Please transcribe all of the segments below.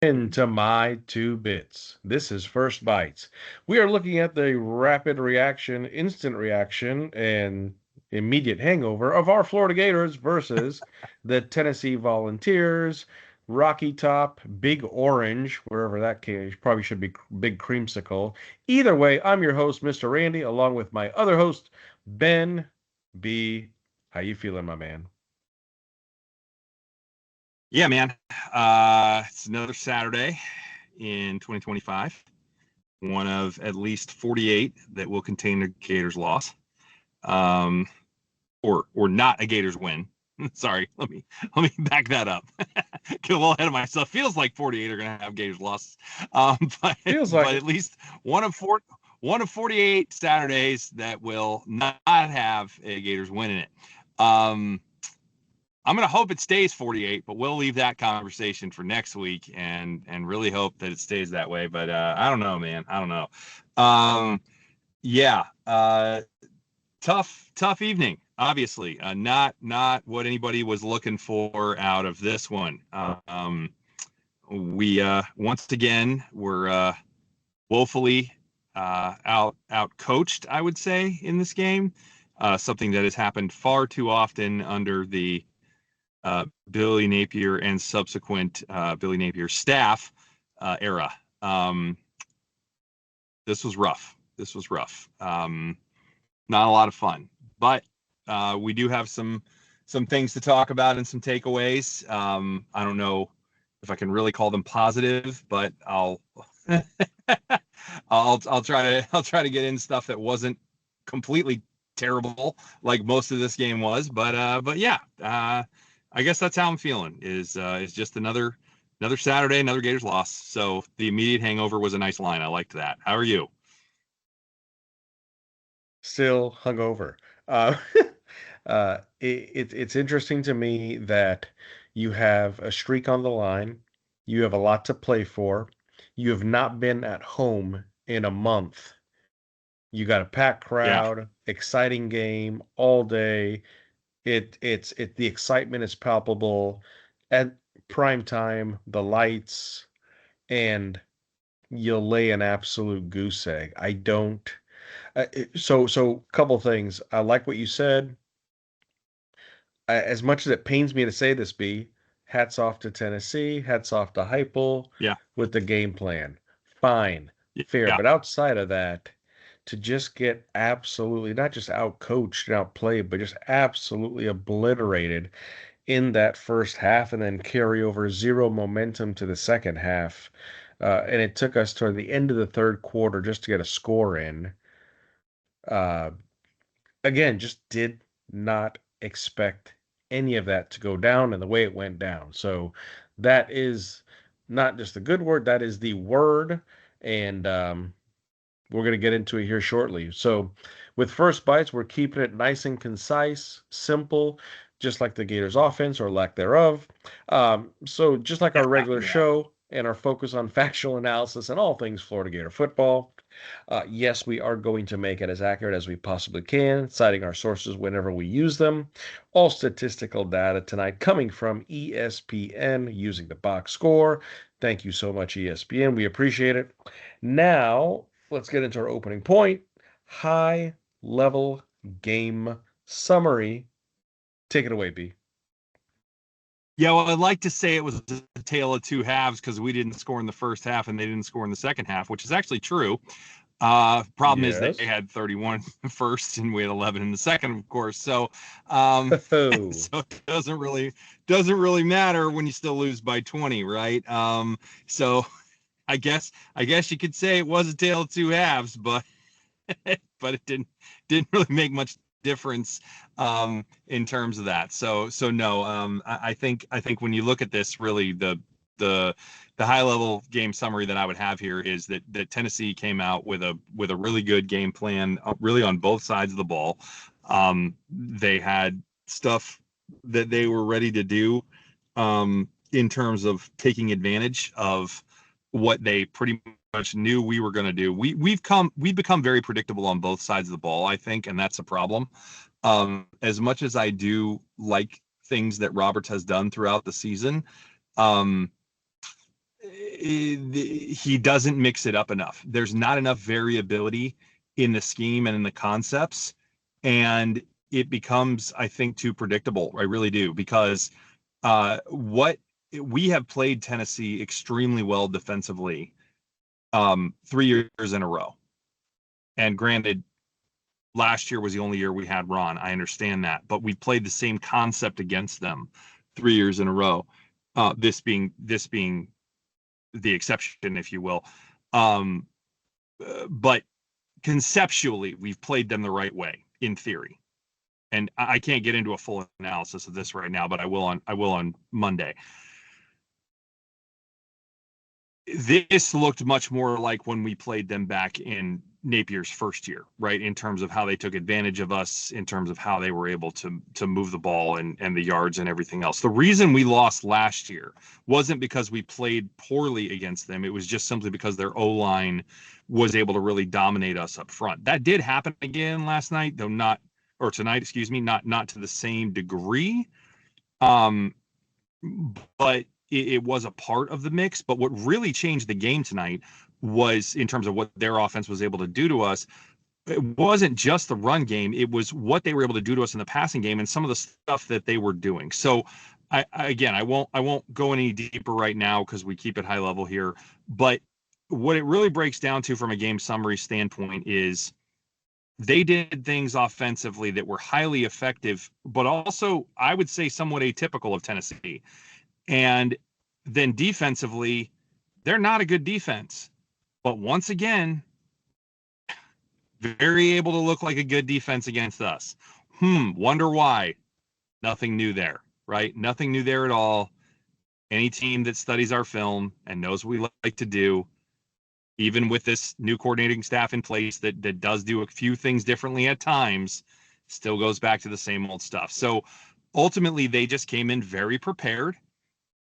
Into my two bits. This is First Bites. We are looking at the rapid reaction, instant reaction, and immediate hangover of our Florida Gators versus the Tennessee Volunteers. Rocky Top, Big Orange, wherever that came, probably should be Big Creamsicle. Either way, I'm your host, Mr. Randy, along with my other host, Ben B. How you feeling, my man? Yeah, man. It's another Saturday in 2025, one of at least 48 that will contain a Gators loss, um, or not a Gators win. Sorry, let me back that up. Get a little ahead of myself. Feels like 48 are going to have Gators losses, but Feels like but it. at least one of 48 Saturdays that will not have a Gators win in it. I'm going to hope it stays 48, but we'll leave that conversation for next week and really hope that it stays that way. But I don't know, man. I don't know. Yeah, tough evening. Obviously, not what anybody was looking for out of this one. We once again were woefully out coached, I would say, in this game. Something that has happened far too often under the Billy Napier and subsequent Billy Napier staff era. This was rough. Not a lot of fun, but we do have some things to talk about and some takeaways. I don't know if I can really call them positive, but I'll I'll try to get in stuff that wasn't completely terrible like most of this game was, but yeah, I guess that's how I'm feeling. Is just another Saturday, another Gators loss. So the immediate hangover was a nice line. I liked that. How are you? Still hungover. Uh, it's interesting to me that you have a streak on the line, you have a lot to play for, you have not been at home in a month. You got a packed Yeah, crowd, exciting game all day. The excitement is palpable at prime time, the lights, and you'll lay an absolute goose egg. I don't. So couple things. I like what you said. As much as it pains me to say this, B, hats off to Tennessee, hats off to Heupel yeah, with the game plan. Fine, fair. yeah. But outside of that, to just get absolutely not just outcoached and outplayed, but just absolutely obliterated in that first half and then carry over zero momentum to the second half. And it took us toward the end of the third quarter just to get a score in. Uh, again, just did not expect any of that to go down and the way it went down. So that is not just a good word, that is the word. And we're going to get into it here shortly. So with First Bites, we're keeping it nice and concise, simple, just like the Gators offense or lack thereof. So just like our regular Yeah. show and our focus on factual analysis and all things Florida Gator football. Yes, we are going to make it as accurate as we possibly can, citing our sources whenever we use them. All statistical data tonight coming from ESPN using the box score. Thank you so much, ESPN. We appreciate it. Now, let's get into our opening point high level game summary. Take it away, B. Yeah, well, I'd like to say it was a tale of two halves because we didn't score in the first half and they didn't score in the second half, which is actually true. Problem is they Yes. had 31 in the first and we had 11 in the second, of course. So, Oh, so it doesn't really matter when you still lose by 20, right? So I guess you could say it was a tale of two halves, but but it didn't really make much difference in terms of that. So no, I think when you look at this, really the the high level game summary that I would have here is that Tennessee came out with a really good game plan, really on both sides of the ball. They had stuff that they were ready to do in terms of taking advantage of what they pretty much knew we were going to do. We've become very predictable on both sides of the ball, I think, and that's a problem. As much as I do like things that Roberts has done throughout the season, um, he doesn't mix it up enough. There's not enough variability in the scheme and in the concepts, and it becomes, I think, too predictable. I really do, because what we have played Tennessee extremely well defensively 3 years in a row. And granted, last year was the only year we had Ron. I understand that, but we played the same concept against them 3 years in a row. This being the exception, if you will. Um, but conceptually, we've played them the right way in theory. And I can't get into a full analysis of this right now, but I will on Monday. This looked much more like when we played them back in Napier's first year, right? In terms of how they took advantage of us, in terms of how they were able to move the ball and the yards and everything else. The reason we lost last year wasn't because we played poorly against them. It was just simply because their O-line was able to really dominate us up front. That did happen again last night, though not, or tonight, excuse me, not to the same degree. But it was a part of the mix. But what really changed the game tonight was, in terms of what their offense was able to do to us, it wasn't just the run game. It was what they were able to do to us in the passing game and some of the stuff that they were doing. So again, I won't go any deeper right now because we keep it high level here. But what it really breaks down to from a game summary standpoint is they did things offensively that were highly effective, but also, I would say, somewhat atypical of Tennessee. And then defensively, they're not a good defense. But once again, very able to look like a good defense against us. Wonder why. Nothing new there, right? Nothing new there at all. Any team that studies our film and knows what we like to do, even with this new coordinating staff in place that does do a few things differently at times, still goes back to the same old stuff. So ultimately, they just came in very prepared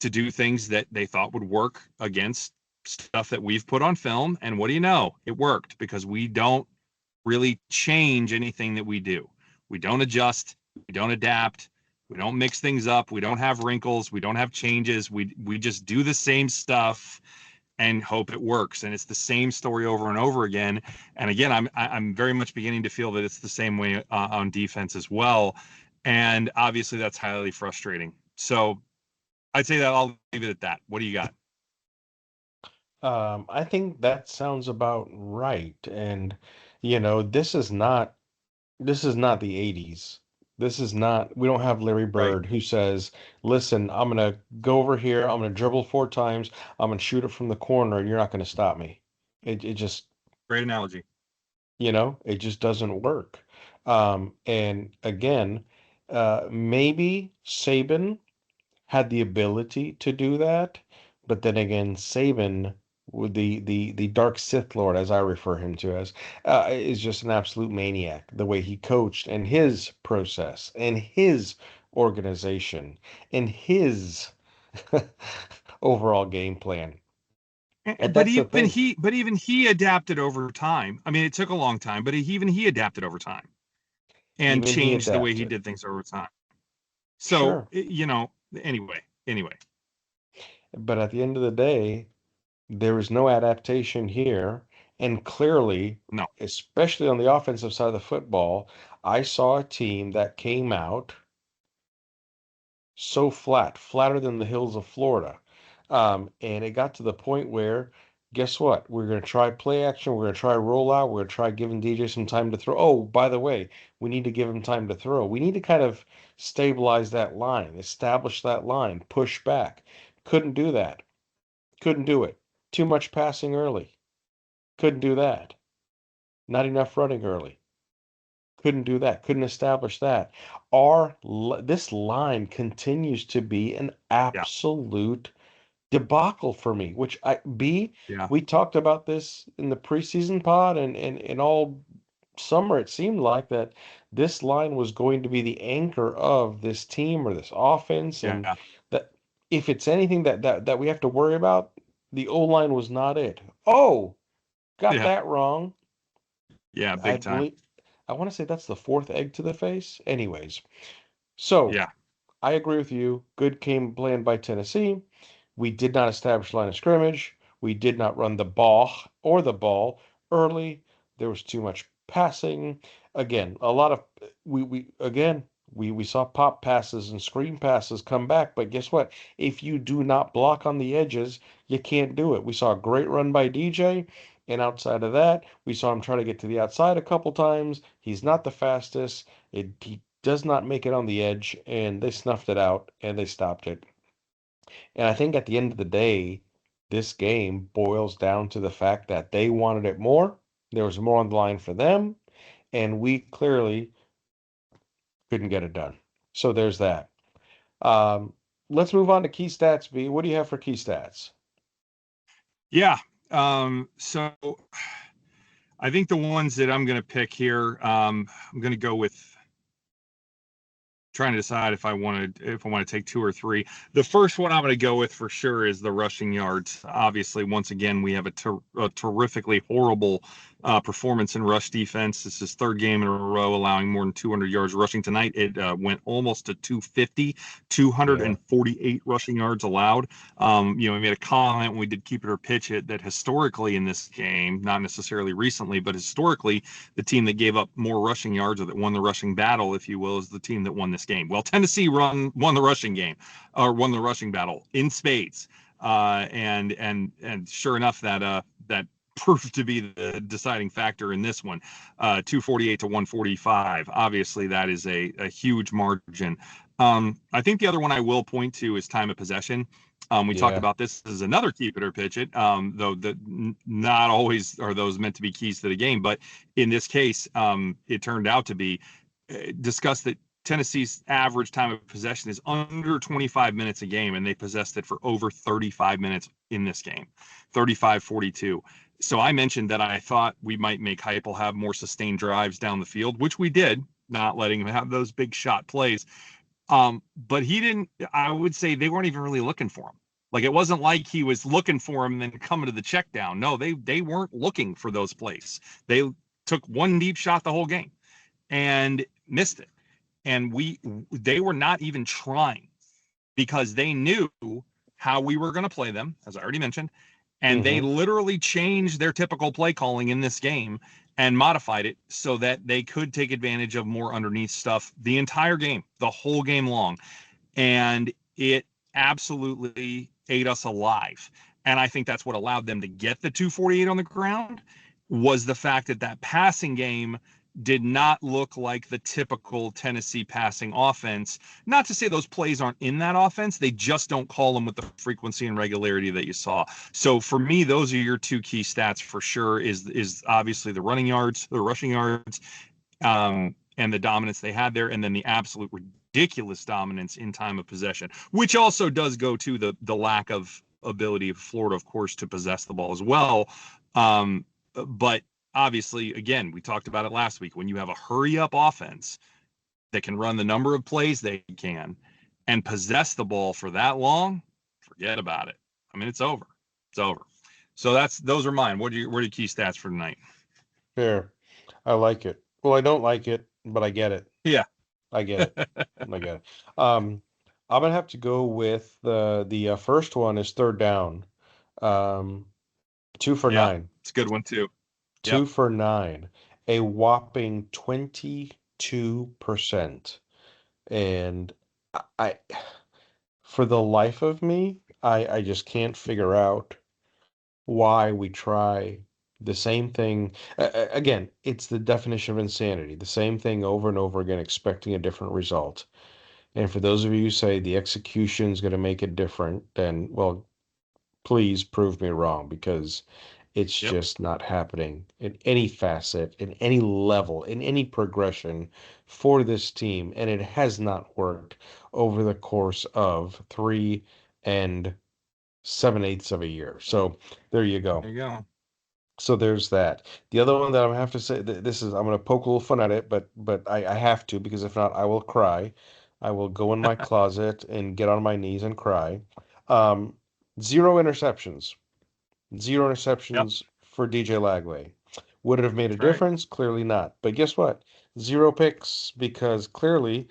to do things that they thought would work against stuff that we've put on film. And what do you know? It worked, because we don't really change anything that we do. We don't adjust. We don't adapt. We don't mix things up. We don't have wrinkles. We don't have changes. We just do the same stuff and hope it works. And it's the same story over and over again. And again, I'm very much beginning to feel that it's the same way on defense as well. And obviously, that's highly frustrating. So I'd say that I'll leave it at that. What do you got? I think that sounds about right. And this is not the 80s. This is not, we don't have Larry Right. Bird who says, listen, I'm going to go over here, I'm going to dribble 4 times, I'm going to shoot it from the corner, and you're not going to stop me. It just, Great analogy. it just doesn't work. And again, maybe Saban had the ability to do that, but then again, Saban, with the dark Sith Lord, as I refer him to as, is just an absolute maniac. The way he coached and his process and his organization and his overall game plan. And But that's the even thing. he, but even he adapted over time. I mean, it took a long time, but even he adapted over time and Even he changed the way he adapted. did things over time. So, Sure. anyway, But at the end of the day, there is no adaptation here. And clearly, no, especially on the offensive side of the football, I saw a team that came out so flat, flatter than the hills of Florida. And it got to the point where, guess what? We're going to try play action. We're going to try rollout. We're going to try giving DJ some time to throw. Oh, by the way, we need to give him time to throw. We need to kind of stabilize that line, establish that line, push back. Couldn't do that. Couldn't do it. Too much passing early. Couldn't do that. Not enough running early. Couldn't do that. Couldn't establish that. This line continues to be an yeah, absolute debacle for me. yeah, We talked about this in the preseason pod and all summer. It seemed like that this line was going to be the anchor of this team or this offense, and yeah, that if it's anything that we have to worry about, the O line was not it. Oh, got yeah, that wrong. yeah, I big time. believe I want to say that's the fourth egg to the face. Anyways, so Yeah, I agree with you. Good game planned by Tennessee. We did not establish line of scrimmage. We did not run the ball or the ball early. There was too much passing. Again, a lot of we saw pop passes and screen passes come back, but guess what? If you do not block on the edges, you can't do it. We saw a great run by DJ, and outside of that, we saw him try to get to the outside a couple times. He's not the fastest. He does not make it on the edge, and they snuffed it out and they stopped it. And I think at the end of the day, this game boils down to the fact that they wanted it more. There was more on the line for them, and we clearly couldn't get it done. So there's that. Um, let's move on to key stats, B. What do you have for key stats? Yeah. So I think the ones that I'm going to pick here, I'm going to go with trying to decide if I want to take two or three. The first one I'm going to go with for sure is the rushing yards. Obviously, once again, we have a terrifically horrible performance in rush defense. This is third game in a row allowing more than 200 yards rushing. Tonight it went almost to 250, Yeah. 248 rushing yards allowed. We made a comment when we did keep it or pitch it that historically in this game, not necessarily recently, but historically, the team that gave up more rushing yards or that won the rushing battle, if you will, is the team that won this game. Well, Tennessee won the rushing game or won the rushing battle in spades. And sure enough, that proved to be the deciding factor in this one. 248 to 145. Obviously, that is a huge margin. I think the other one I will point to is time of possession. We talked Yeah. about this as another keep it or pitch it, though not always are those meant to be keys to the game. But in this case, it turned out to be discussed that Tennessee's average time of possession is under 25 minutes a game, and they possessed it for over 35 minutes in this game, 35-42. So I mentioned that I thought we might make Heupel have more sustained drives down the field, which we did, not letting him have those big shot plays. But he didn't, I would say they weren't even really looking for him. Like it wasn't like he was looking for him and then coming to the check down. No, they weren't looking for those plays. They took one deep shot the whole game and missed it. And they were not even trying because they knew how we were going to play them, as I already mentioned. And they Mm-hmm. literally changed their typical play calling in this game and modified it so that they could take advantage of more underneath stuff the entire game, the whole game long. And it absolutely ate us alive. And I think that's what allowed them to get the 248 on the ground was the fact that that passing game did not look like the typical Tennessee passing offense. Not to say those plays aren't in that offense, they just don't call them with the frequency and regularity that you saw. So for me, those are your two key stats for sure. Is obviously the rushing yards, and the dominance they had there, and then the absolute ridiculous dominance in time of possession, which also does go to the lack of ability of Florida, of course, to possess the ball as well. But obviously, again, we talked about it last week. When you have a hurry up offense that can run the number of plays they can and possess the ball for that long, forget about it. I mean, it's over. It's over. So those are mine. What are your key stats for tonight? Fair. I like it. Well, I don't like it, but I get it. Yeah. I get it. I get it. Um, I'm gonna have to go with the first one is third down. Um, two for Yeah. nine. It's a good one too. Two Yep. for nine. A whopping 22%. And I, for the life of me, I just can't figure out why we try the same thing. Again, it's the definition of insanity. The same thing over and over again, expecting a different result. And for those of you who say the execution is going to make it different, then, well, please prove me wrong because it's Yep. just not happening in any facet, in any level, in any progression for this team. And it has not worked over the course of 3 and 7/8 of a year. So there you go. There you go. So there's that. The other one that I'm gonna have to say this is I'm gonna poke a little fun at it, but I have to because if not, I will cry. I will go in my closet and get on my knees and cry. Um, zero interceptions. Zero Yep. interceptions for DJ Lagway. Would it have made a That's right. difference? Clearly not. But guess what? Zero picks because clearly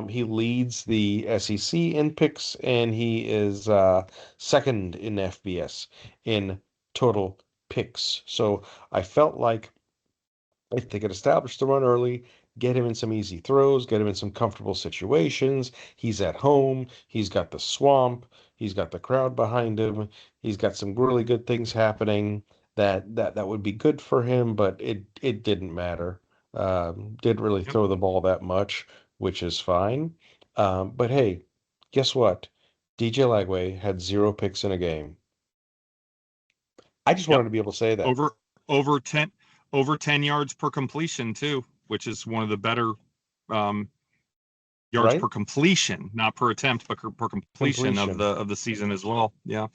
He leads the SEC in picks, and he is second in FBS in total picks. So I felt like if they could establish the run early, get him in some easy throws, get him in some comfortable situations. He's at home. He's got the swamp. He's got the crowd behind him. He's got some really good things happening that would be good for him, but it didn't matter. Didn't really Yep. throw the ball that much, which is fine. But hey, guess what? DJ Lagway had 0 picks in a game. I just Yep. wanted to be able to say that, Over over 10 over 10 yards per completion too, which is one of the better um, yards per right? completion, not per attempt, but per completion Completion. of the season as well. Yeah.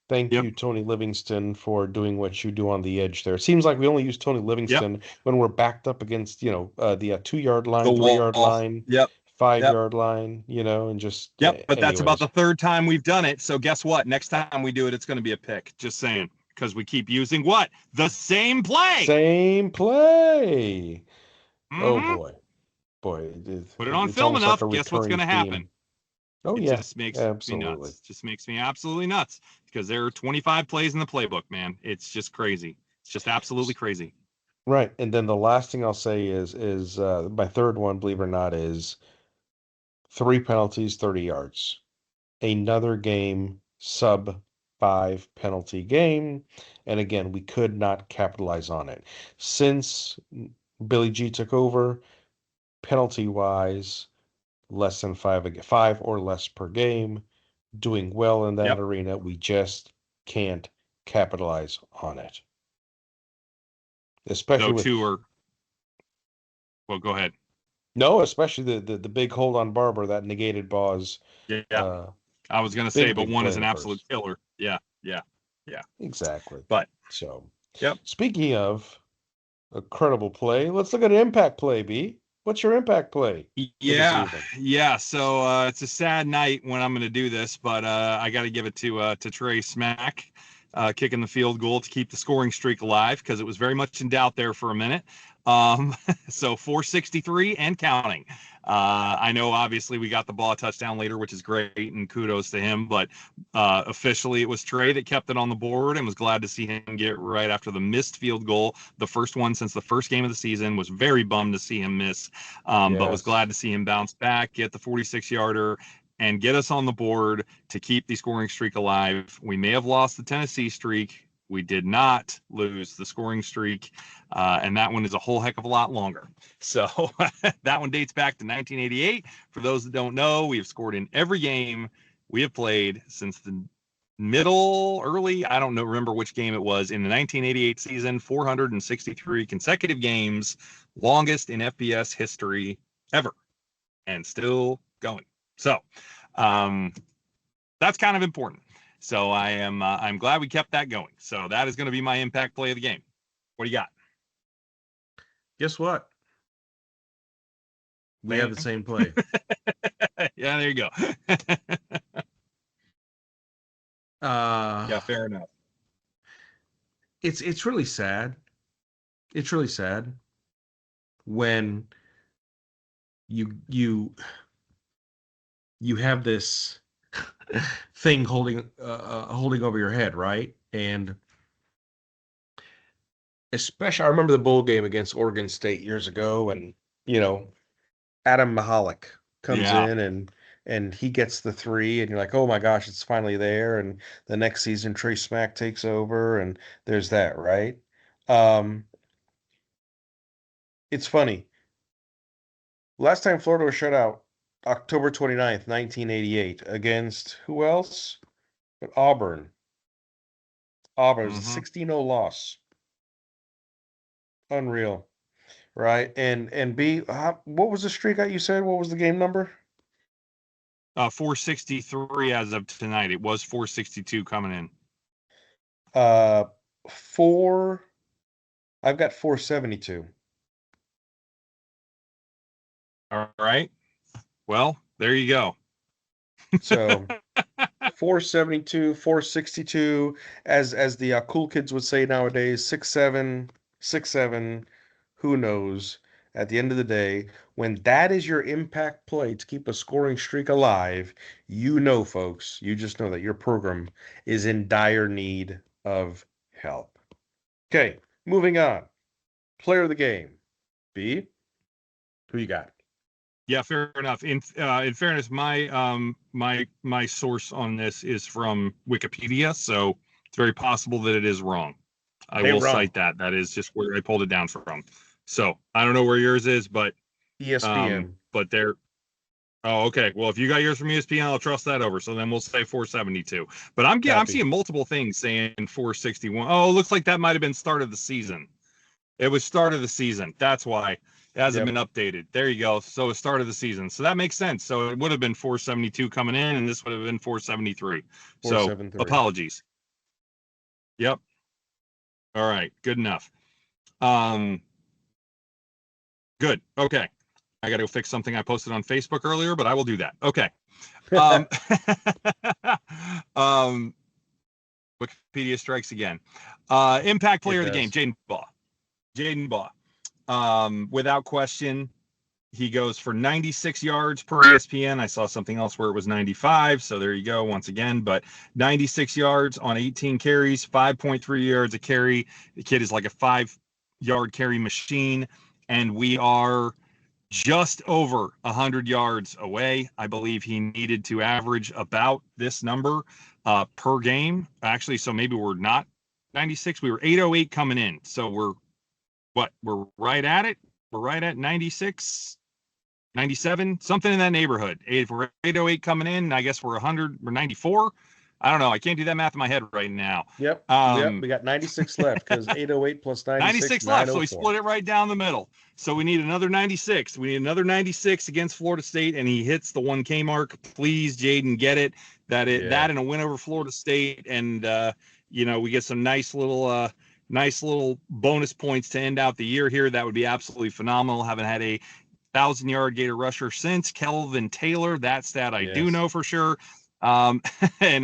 Thank Yep. you, Tony Livingston, for doing what you do on the edge there. It seems like we only use Tony Yep. Livingston when we're backed up against, the 2 yard The line, 3 yard wall. line, Yep. five Yep. yard line, and just, Yep. But that's about anyways. the third time we've done it. So guess what? Next time we do it, it's going to be a pick. Just saying. Because we keep using what? The same play. Same play. Oh Mm-hmm. boy, boy, Put it on it's film almost like enough. a Guess what's recurring going to happen? theme. Oh It yeah, just makes me absolutely. nuts. Just makes me absolutely nuts because there are 25 plays in the playbook, man. It's just crazy. It's just absolutely crazy. Right, and then the last thing I'll say is my third one, believe it or not, is 3 penalties, 30 yards. Another game sub 5 penalty game. And again, we could not capitalize on it. Since Billy G took over, penalty wise, less than five or less per game, doing well in that Yep. arena. We just can't capitalize on it. Especially Though with two are well, go ahead. no, especially the big hold on Barber that negated Baw's Yeah. uh I was gonna say, big but big one play is in an the absolute first. killer. Yeah. Yeah. Yeah. Exactly. But So yep. speaking of a credible play. Let's look at an impact play, B. What's your impact play for this Yeah, evening? yeah. So it's a sad night when I'm going to do this, but I got to give it to Trey Smack, kicking the field goal to keep the scoring streak alive because it was very much in doubt there for a minute. Um, so 463 and counting. I know obviously we got the ball a touchdown later, which is great, and kudos to him. But officially, it was Trey that kept it on the board, and was glad to see him get right after the missed field goal, the first one since the first game of the season. Was very bummed to see him miss, but was Yes. glad to see him bounce back, get the 46-yarder, and get us on the board to keep the scoring streak alive. We may have lost the Tennessee streak. We did not lose the scoring streak, and that one is a whole heck of a lot longer. So that one dates back to 1988. For those that don't know, we have scored in every game we have played since the early, I don't know, remember which game it was in the 1988 season, 463 consecutive games, longest in FBS history ever, and still going. So that's kind of important. So I'm glad we kept that going. So that is going to be my impact play of the game. What do you got? Guess what? We have the Same? same play. Yeah, there you go. uh Yeah, fair enough. it's really sad. It's really sad when you have this thing holding over your head, right? And especially I remember the bowl game against Oregon State years ago, and you know, Adam Mahalik comes Yeah. in and he gets the three, and you're like, oh my gosh, it's finally there. And the next season, Trey Smack takes over, and there's that, right? Um, it's funny. Last time Florida was shut out, October 29th, 1988, against who else? But Auburn. Auburn. It was a Mm-hmm. 16-0 loss. Unreal, right? And B, what was the streak that you said? What was the game number? 463 as of tonight. It was 462 coming in. Uh, four. I've got 472. All right. Well, there you go. So 472, 462, as the cool kids would say nowadays, 6'7", 6'7", who knows? at the end of the day, when that is your impact play to keep a scoring streak alive, you know, folks, you just know that your program is in dire need of help. Okay, moving on. Player of the game. B, who you got? Yeah, fair enough. In fairness, my source on this is from Wikipedia, so it's very possible that it is wrong. I Hey, will wrong. cite that. That is just where I pulled it down from. So I don't know where yours is, ESPN. but there. Oh, okay. Well, if you got yours from ESPN, I'll trust that over. So then we'll say 472. But I'm Copy. seeing multiple things saying 461. Oh, it looks like that might have been start of the season. It was start of the season. That's why it hasn't Yep. been updated. There you go. So it's start of the season. So that makes sense. So it would have been 472 coming in, and this would have been 473. So 473. apologies. Yep. All right. Good enough. Um, good. Okay. I got to go fix something I posted on Facebook earlier, but I will do that. Okay. Um, um, Wikipedia strikes again. Impact It player of the game, does. Jaden Baugh. Jaden Baugh. Without question, he goes for 96 yards per ESPN. I saw something else where it was 95. So there you go once again. But 96 yards on 18 carries, 5.3 yards a carry. The kid is like a 5-yard carry machine. And we are just over 100 yards away. I believe he needed to average about this number per game. Actually, so maybe we're not 96. We were 808 coming in. So we're right at it. We're right at 96, 97, something in that neighborhood. If we're 808 coming in, I guess we're 100, we're 94. I don't know. I can't do that math in my head right now. Yep. Yep. We got 96 left because 808 plus 96, 96 left. So we 904. split it right down the middle. So we need another 96. We need another 96 against Florida State, and he hits the 1K mark. Please, Jaden, get it. That and a win over Florida State, and we get some nice little bonus points to end out the year here. That would be absolutely phenomenal. Haven't had a 1,000-yard Gator rusher since Kelvin Taylor. That stat I do Yes. know for sure. And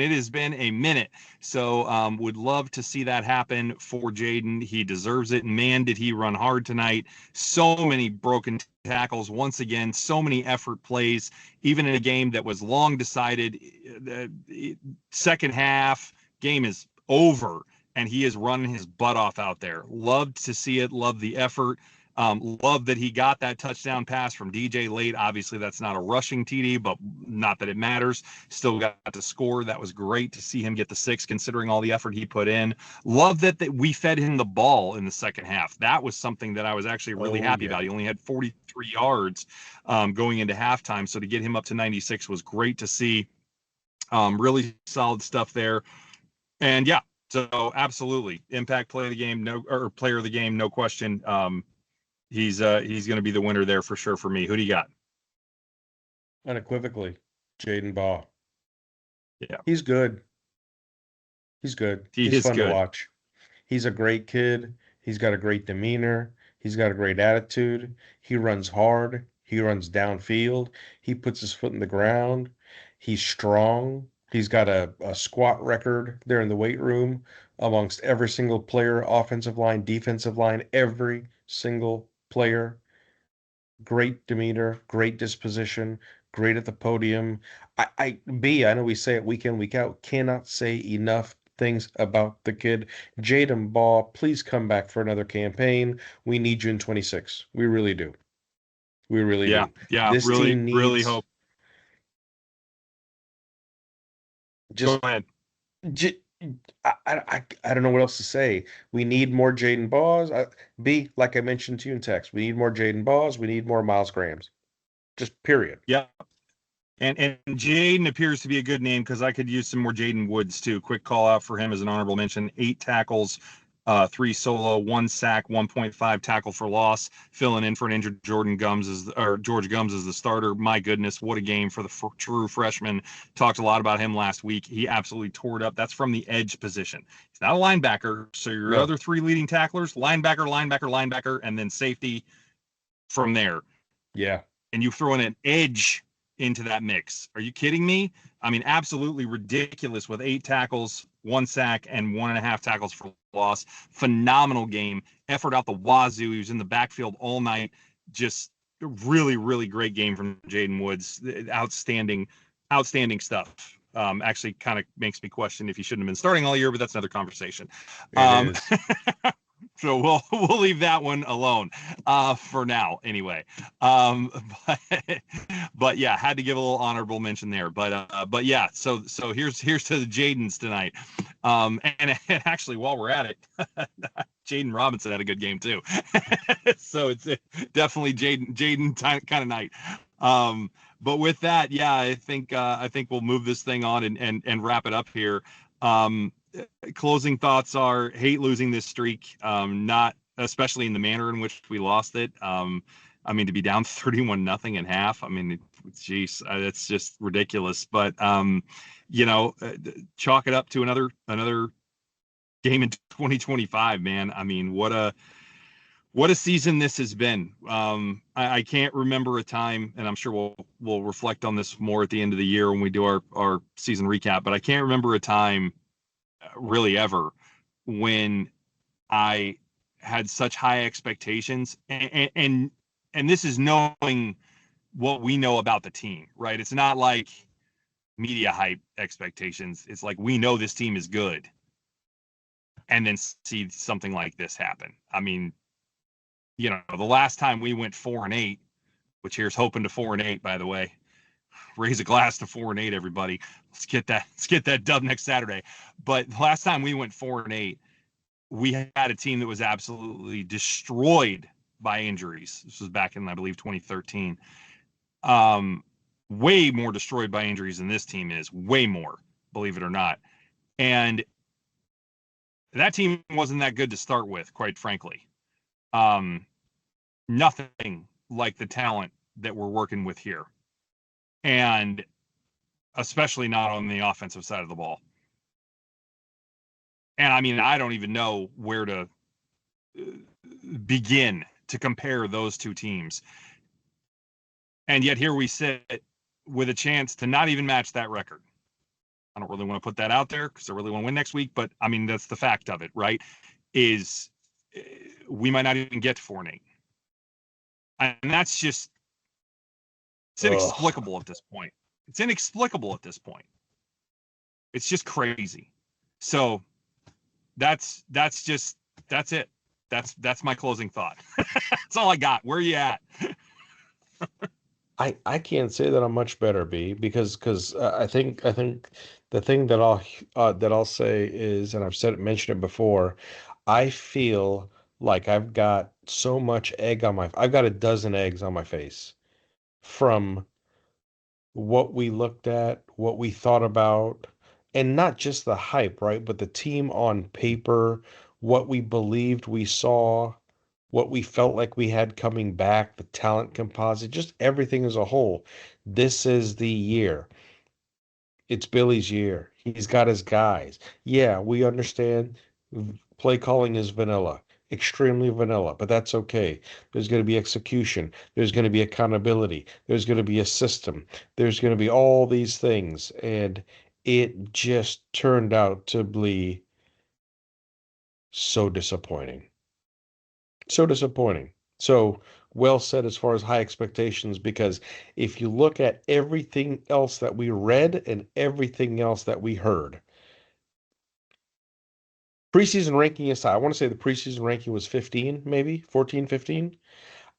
it has been a minute. So would love to see that happen for Jaden. He deserves it. Man, did he run hard tonight. So many broken tackles. Once again, so many effort plays, even in a game that was long decided. The second half, game is over, and he is running his butt off out there. Loved to see it. Love the effort. Love that he got that touchdown pass from DJ late. Obviously, that's not a rushing TD, but not that it matters. Still got to score. That was great to see him get the 6, considering all the effort he put in. Love that we fed him the ball in the second half. That was something that I was actually really happy about. He only had 43 yards going into halftime, so to get him up to 96 was great to see. Really solid stuff there. And yeah, so absolutely, impact player of the game, player of the game, no question. He's going to be the winner there for sure for me. Who do you got? Unequivocally, Jaden Baugh. Yeah, He's good. He's good. he He's is fun to good. watch. He's a great kid. He's got a great demeanor. He's got a great attitude. He runs hard. He runs downfield. He puts his foot in the ground. He's strong. He's got a squat record there in the weight room amongst every single player, offensive line, defensive line, every single player. Great demeanor, great disposition, great at the podium. I know we say it week in, week out, cannot say enough things about the kid. Jaden Ball, please come back for another campaign. We need you in 26. We really do. We really Yeah, do. yeah. This Really, team really needs hope. Go just ahead. j- I don't know what else to say. We need more Jaden Balls. B, like I mentioned to you in text, we need more Jaden Balls. We need more Miles Grahams. Just period. Yeah. And Jaden appears to be a good name because I could use some more Jaden Woods too. Quick call out for him as an honorable mention. 8 tackles, 3 solo, 1 sack, 1.5 tackle for loss. Filling in for an injured George Gums as the starter. My goodness, what a game for the true freshman. Talked a lot about him last week. He absolutely tore it up. That's from the edge position. He's not a linebacker. So your No. other 3 leading tacklers: linebacker, and then safety from there. Yeah. And you throw in an edge into that mix. Are you kidding me? I mean, absolutely ridiculous with 8 tackles, 1 sack, and 1.5 tackles for loss. Phenomenal game. Effort out the wazoo. He was in the backfield all night. just really, really great game from Jaden Woods. Outstanding stuff. Actually, kind of makes me question if he shouldn't have been starting all year, but that's another conversation. It Um, is. so we'll leave that one alone for now, anyway. But, but yeah, had to give a little honorable mention there. But yeah, so here's to the Jadens tonight. And actually, while we're at it, Jaden Robinson had a good game too. So it's definitely Jaden kind of night. But with that, yeah, I think we'll move this thing on and wrap it up here. Closing thoughts are hate losing this streak, not especially in the manner in which we lost it. I mean, to be down 31-0 in half. I mean, geez, it's just ridiculous. But chalk it up to another game in 2025, man. I mean, what a season this has been. I can't remember a time, and I'm sure we'll reflect on this more at the end of the year when we do our season recap. But I can't remember a time, really ever, when I had such high expectations, and this is knowing what we know about the team, right? It's not like media hype expectations. It's like we know this team is good, and then see something like this happen. I mean, the last time we went 4-8, which here's hoping to 4-8, by the way. Raise a glass to 4-8, everybody. Let's get that dub next Saturday. But the last time we went 4-8, we had a team that was absolutely destroyed by injuries. This was back in, I believe, 2013. Way more destroyed by injuries than this team is. Way more, believe it or not. And that team wasn't that good to start with, quite frankly. Nothing like the talent that we're working with here. And especially not on the offensive side of the ball. And I mean, I don't even know where to begin to compare those two teams. And yet here we sit with a chance to not even match that record. I don't really want to put that out there because I really want to win next week, but I mean, that's the fact of it, right? Is we might not even get to 4-8. And that's just, it's inexplicable at this point. It's inexplicable at this point. It's just crazy. So that's it. That's my closing thought. That's all I got. Where are you at? I can't say that I'm much better, B, because I think the thing that I'll say is, and mentioned it before, I feel like I've got so much I've got a dozen eggs on my face from what we looked at, what we thought about, and not just the hype, right? But the team on paper, what we believed we saw, what we felt like we had coming back, the talent composite, just everything as a whole. This is the year. It's Billy's year. He's got his guys. Yeah, we understand play calling is vanilla, extremely vanilla, but that's okay. There's going to be execution. There's going to be accountability. There's going to be a system. There's going to be all these things. And it just turned out to be so disappointing. So disappointing. So well said as far as high expectations, because if you look at everything else that we read and everything else that we heard, preseason ranking aside, I want to say the preseason ranking was 15, maybe 14, 15.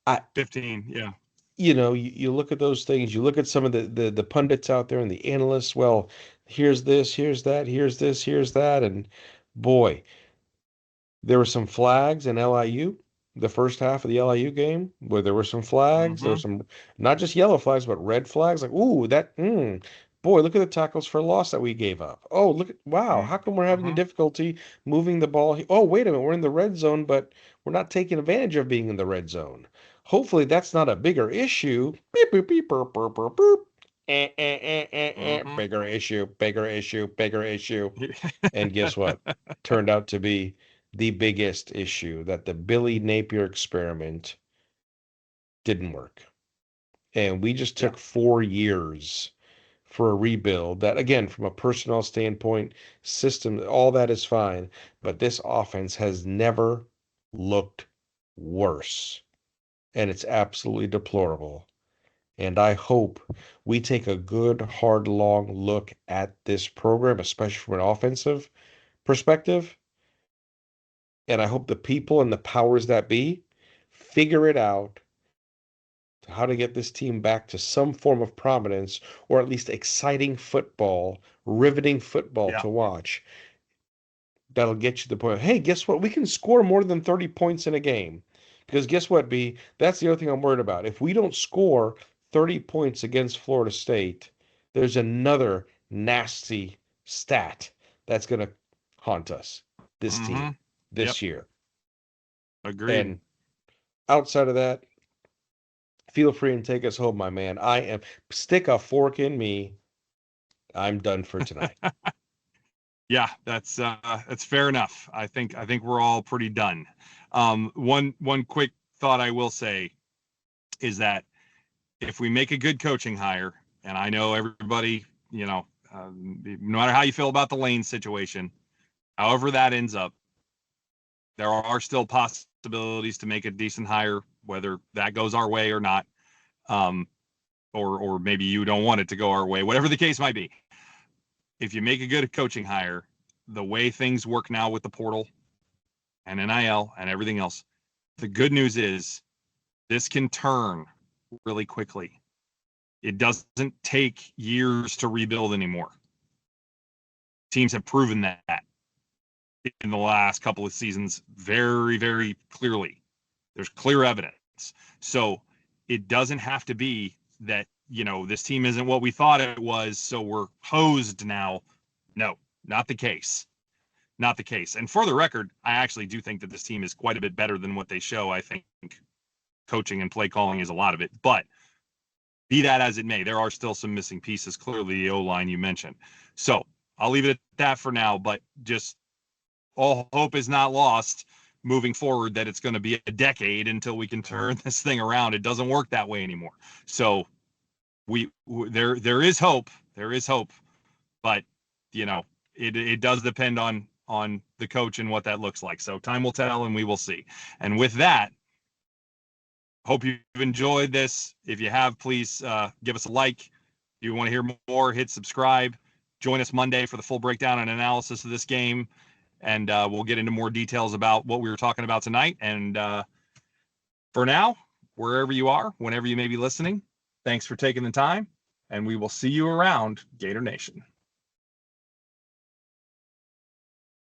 I, 15, yeah. you look at those things, you look at some of the pundits out there and the analysts, well, here's this, here's that, here's this, here's that. And boy, there were some flags in LIU, the first half of the LIU game, where there were some flags. There were Mm-hmm. some, not just yellow flags, but red flags. Like, ooh, boy, look at the tackles for loss that we gave up. Oh, wow, how come we're having Mm-hmm. difficulty moving the ball? Oh, wait a minute, we're in the red zone, but we're not taking advantage of being in the red zone. Hopefully, that's not a bigger issue. Beep, beep, beep, burp, burp, burp, burp. Mm-hmm. Bigger issue, bigger issue, bigger issue. And guess what? Turned out to be the biggest issue, that the Billy Napier experiment didn't work. And we just Yeah. took 4 years for a rebuild that, again, from a personnel standpoint, system, all that is fine. But this offense has never looked worse. and it's absolutely deplorable. And I hope we take a good, hard, long look at this program, especially from an offensive perspective. And I hope the people and the powers that be figure it out how to get this team back to some form of prominence or at least exciting football, riveting football Yeah. to watch. That'll get you to the point. Hey, guess what? We can score more than 30 points in a game. Because guess what, B? That's the other thing I'm worried about. If we don't score 30 points against Florida State, there's another nasty stat that's going to haunt us, this team, Mm-hmm. Yep. this year. Agreed. And outside of that, feel free and take us home, my man. Stick a fork in me. I'm done for tonight. Yeah, that's fair enough. I think we're all pretty done. One quick thought I will say is that if we make a good coaching hire, and I know everybody, no matter how you feel about the Lane situation, however that ends up, there are still possibilities to make a decent hire, whether that goes our way or not, um, or maybe you don't want it to go our way, whatever the case might be. If you make a good coaching hire, the way things work now with the portal and NIL and everything else, the good news is this can turn really quickly. It doesn't take years to rebuild anymore. Teams have proven that in the last couple of seasons very, very clearly. There's clear evidence. So it doesn't have to be that, this team isn't what we thought it was, so we're hosed now. No, not the case. Not the case. And for the record, I actually do think that this team is quite a bit better than what they show. I think coaching and play calling is a lot of it. But be that as it may, there are still some missing pieces. Clearly, the O-line you mentioned. So I'll leave it at that for now. But just all hope is not lost moving forward that it's going to be a decade until we can turn this thing around. It doesn't work that way anymore. So there is hope. There is hope. But, it does depend on the coach and what that looks like. So time will tell and we will see. And with that, hope you've enjoyed this. If you have, please give us a like. If you want to hear more, hit subscribe. Join us Monday for the full breakdown and analysis of this game. And we'll get into more details about what we were talking about tonight. And for now, wherever you are, whenever you may be listening, thanks for taking the time. And we will see you around, Gator Nation.